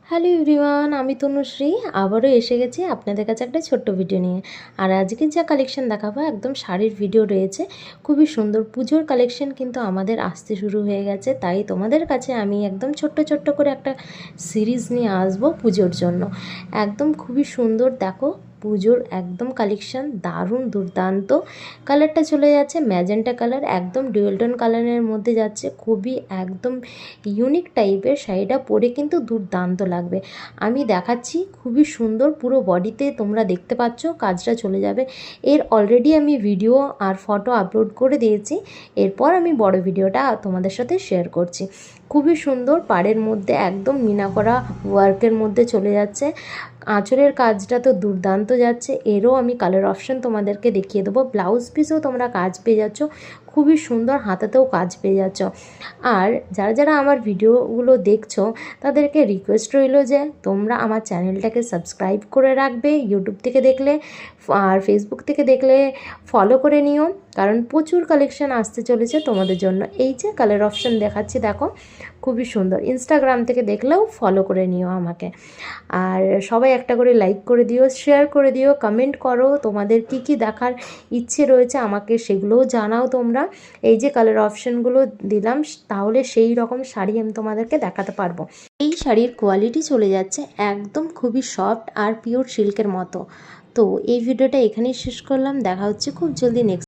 Hello everyone, আমি তনুশ্রী আবারও এসে গেছি আপনাদের কাছে একটা ছোট্ট ভিডিও নিয়ে। আর আজকে যা কালেকশন দেখাবো একদম শাড়ির ভিডিও রয়েছে, খুবই সুন্দর। পুজোর কালেকশন কিন্তু আমাদের আসতে শুরু হয়ে গেছে, তাই তোমাদের কাছে আমি একদম ছোট্ট ছোট্ট করে একটা সিরিজ নিয়ে আসবো পুজোর জন্য। একদম খুবই সুন্দর, দেখো পুজোর একদম কালেকশন দারুণ দুর্দান্ত। কালারটা চলে যাচ্ছে ম্যাজেন্টা কালার, একদম ডুয়েল টোন কালারের মধ্যে যাচ্ছে, খুবই একদম ইউনিক টাইপের। শাড়িটা পরে কিন্তু দুর্দান্ত লাগবে। আমি দেখাচ্ছি, খুবই সুন্দর, পুরো বডিতে তোমরা দেখতে পাচ্ছ কাজটা চলে যাবে। এর অলরেডি আমি ভিডিও আর ফটো আপলোড করে দিয়েছি, এরপর আমি বড় ভিডিওটা তোমাদের সাথে শেয়ার করছি। খুবই সুন্দর, পাড়ের মধ্যে একদম মিনা করা ওয়ার্কের মধ্যে চলে যাচ্ছে। আঁচলের কাজটা তো দুর্দান্ত যাচ্ছে, এরও আমি কালার অপশান তোমাদেরকে দেখিয়ে দেবো। ব্লাউজ পিসেও তোমরা কাজ পেয়ে যাচ্ছ, খুবই সুন্দর, হাতাতেও কাজ পেয়ে যাচ্ছ। আর যারা যারা আমার ভিডিওগুলো দেখছো তাদেরকে রিকোয়েস্ট রইল যে তোমরা আমার চ্যানেলটাকে সাবস্ক্রাইব করে রাখবে, ইউটিউব থেকে দেখলে আর ফেসবুক থেকে দেখলে ফলো করে নিও, কারণ প্রচুর কালেকশন আসতে চলেছে তোমাদের জন্য। এই যে কালার অপশান দেখাচ্ছি, দেখো খুবই সুন্দর। ইনস্টাগ্রাম থেকে দেখলেও ফলো করে নিও আমাকে। আর সবাই একটা করে লাইক করে দিও, শেয়ার করে দিও, কমেন্ট করো তোমাদের কি কি দেখার ইচ্ছে রয়েছে আমাকে সেগুলোও জানাও তোমরা। এই যে কালার অপশানগুলো দিলাম, তাহলে সেই রকম শাড়ি আমি তোমাদেরকে দেখাতে পারবো। এই শাড়ির কোয়ালিটি চলে যাচ্ছে একদম খুবই সফট আর পিওর সিল্কের মতো। তো এই ভিডিওটা এখানেই শেষ করলাম, দেখা হচ্ছে খুব জলদি নেক্সট।